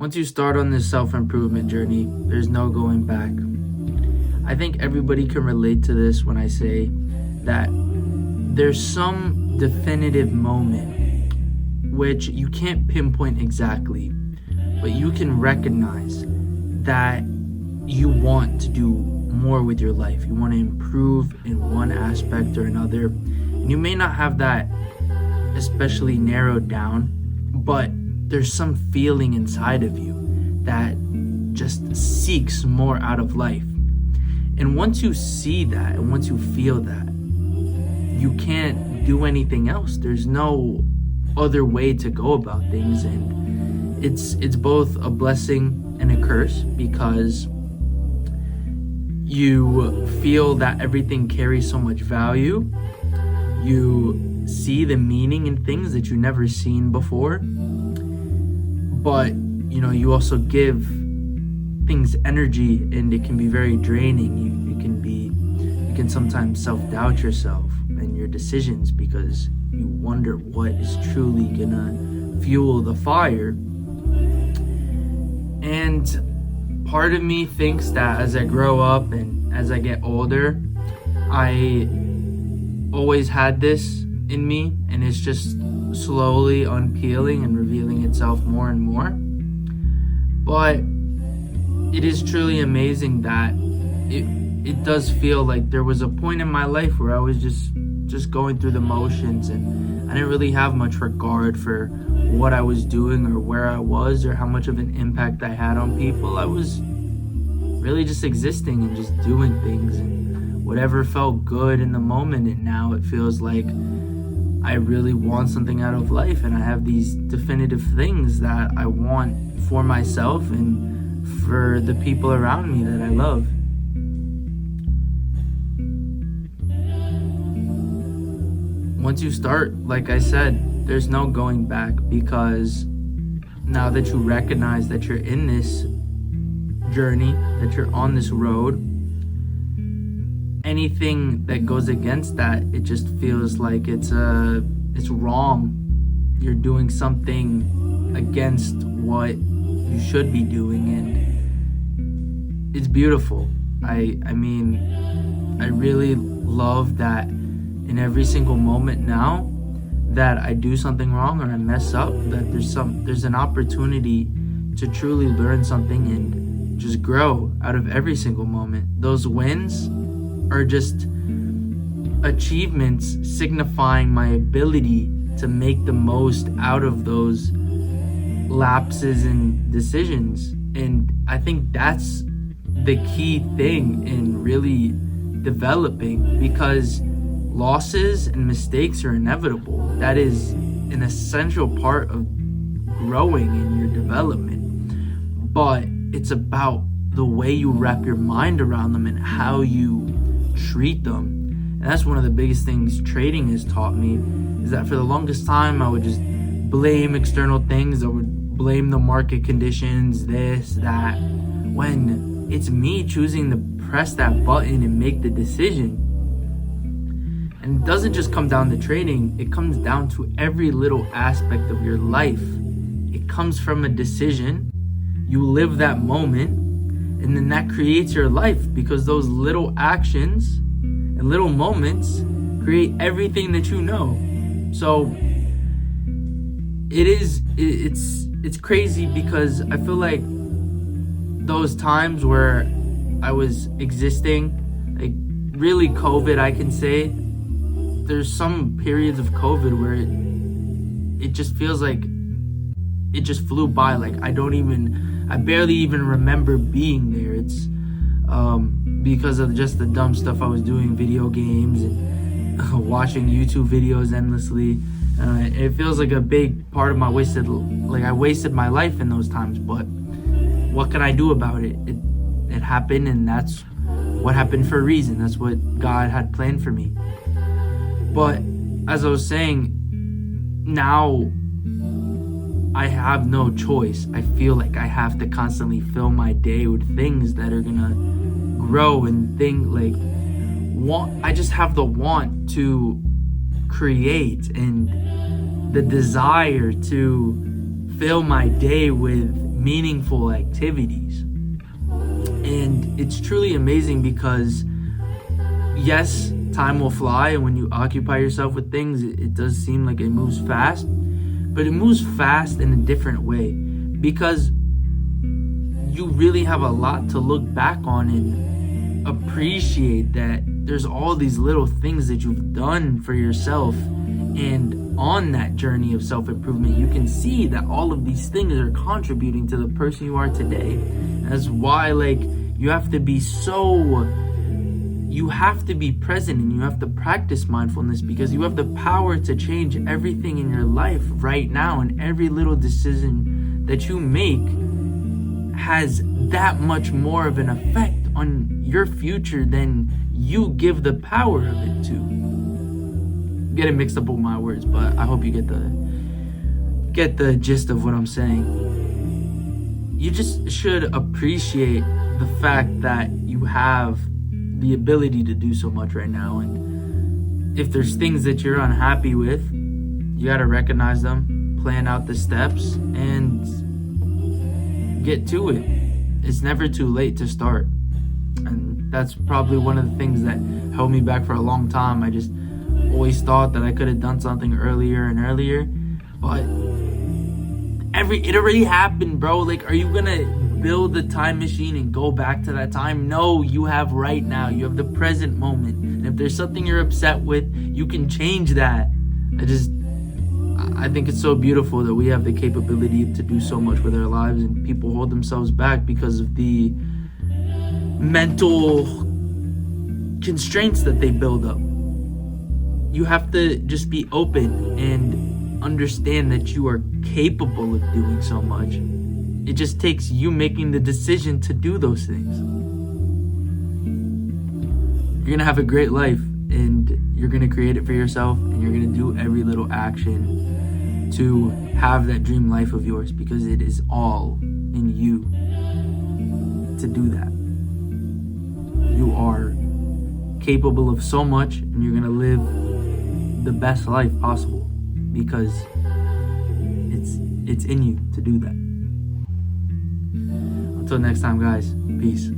Once you start on this self-improvement journey, there's no going back. I think everybody can relate to this when I say that there's some definitive moment which you can't pinpoint exactly, but you can recognize that you want to do more with your life. You want to improve in one aspect or another. And you may not have that especially narrowed down, but there's some feeling inside of you that just seeks more out of life. And once you see that and once you feel that, you can't do anything else. There's no other way to go about things. And it's both a blessing and a curse, because you feel that everything carries so much value. You see the meaning in things that you never seen before. But, you also give things energy, and it can be very draining. You can sometimes self-doubt yourself and your decisions, because you wonder what is truly gonna fuel the fire. And part of me thinks that as I grow up and as I get older, I always had this in me, and it's just slowly unpeeling and revealing itself more and more. But it is truly amazing that it does feel like there was a point in my life where I was just going through the motions, and I didn't really have much regard for what I was doing or where I was or how much of an impact I had on people. I was really just existing and just doing things and whatever felt good in the moment. And now it feels like I really want something out of life, and I have these definitive things that I want for myself and for the people around me that I love. Once you start, like I said, there's no going back, because now that you recognize that you're in this journey, that you're on this road, anything that goes against that, it just feels like it's wrong. You're doing something against what you should be doing, and it's beautiful. I mean, I really love that in every single moment now that I do something wrong or I mess up, that there's an opportunity to truly learn something and just grow out of every single moment. Those wins are just achievements signifying my ability to make the most out of those lapses in decisions. And I think that's the key thing in really developing, because losses and mistakes are inevitable. That is an essential part of growing in your development. But it's about the way you wrap your mind around them and how you treat them. And that's one of the biggest things trading has taught me, is that for the longest time I would just blame external things. I would blame the market conditions, this, that, when it's me choosing to press that button and make the decision. And it doesn't just come down to trading, it comes down to every little aspect of your life. It comes from a decision. You live that moment, and then that creates your life, because those little actions and little moments create everything that you know. So it's crazy, because I feel like those times where I was existing, like really COVID, I can say, there's some periods of COVID where it just feels like it just flew by. Like I barely even remember being there. It's because of just the dumb stuff I was doing, video games and watching YouTube videos endlessly. It feels like a big part of my I wasted my life in those times, but what can I do about it? It happened, and that's what happened for a reason. That's what God had planned for me. But as I was saying, now I have no choice. I feel like I have to constantly fill my day with things that are gonna grow and I just have the want to create and the desire to fill my day with meaningful activities. And it's truly amazing because, yes, time will fly, and when you occupy yourself with things, it does seem like it moves fast, but it moves fast in a different way because you really have a lot to look back on and appreciate that there's all these little things that you've done for yourself. And on that journey of self-improvement, you can see that all of these things are contributing to the person you are today. That's why, like, you have to be present, and you have to practice mindfulness, because you have the power to change everything in your life right now, and every little decision that you make has that much more of an effect on your future than you give the power of it to. I'm getting mixed up with my words, but I hope you get the gist of what I'm saying. You just should appreciate the fact that you have the ability to do so much right now, and if there's things that you're unhappy with, you got to recognize them, plan out the steps, and get to it. It's never too late to start. And that's probably one of the things that held me back for a long time. I just always thought that I could have done something earlier and earlier, but it already happened, bro. Like, are you gonna build the time machine and go back to that time? No, you have right now. You have the present moment. And if there's something you're upset with, you can change that. I think it's so beautiful that we have the capability to do so much with our lives, and people hold themselves back because of the mental constraints that they build up. You have to just be open and understand that you are capable of doing so much. It just takes you making the decision to do those things. You're gonna have a great life, and you're gonna create it for yourself, and you're gonna do every little action to have that dream life of yours, because it is all in you to do that. You are capable of so much, and you're gonna live the best life possible because it's in you to do that. Until next time, guys, peace.